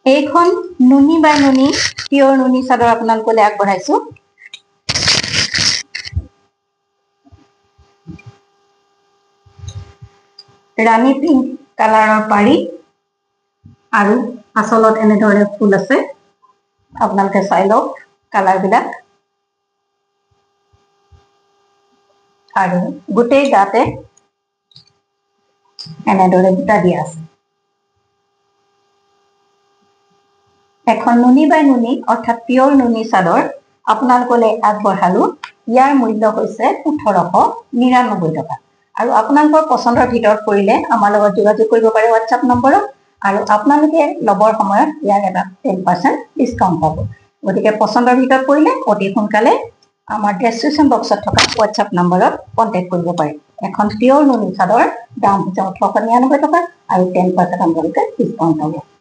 এইখন নুনি বাই নুনি পিয়ৰ নুনি চাদৰ আপোনালোকলৈ আগবঢ়াইছো। ৰাণী পিংক কালাৰৰ পাৰি আৰু আচলত এনেদৰে ফুল আছে, আপোনালোকে চাই লওক কালাৰ বিলাক। আৰু গোটেই গাতে এনেদৰে বুটা দিয়া আছে। এখন নুনি বাই নুনি অৰ্থাৎ পিয়ৰ নুনি চাদৰ আপোনালোকলৈ আগবঢ়ালো। ইয়াৰ মূল্য হৈছে 1899 টকা। আৰু আপোনালোকৰ পচন্দৰ ভিতৰত পৰিলে আমাৰ লগত যোগাযোগ কৰিব পাৰে হোৱাটছআপ নম্বৰত, আৰু আপোনালোকে ল'বৰ সময়ত ইয়াৰ এটা 10% ডিছকাউণ্ট পাব। গতিকে পচন্দৰ ভিতৰত পৰিলে অতি সোনকালে আমাৰ ডেছক্ৰিপশ্যন বক্সত থকা হোৱাটছআপ নম্বৰত কণ্টেক্ট কৰিব পাৰে। এখন পিয়ৰ নুনি চাদৰ দাম হৈছে 1899 টকা আৰু 10% আপোনালোকে ডিছকাউণ্ট পাব।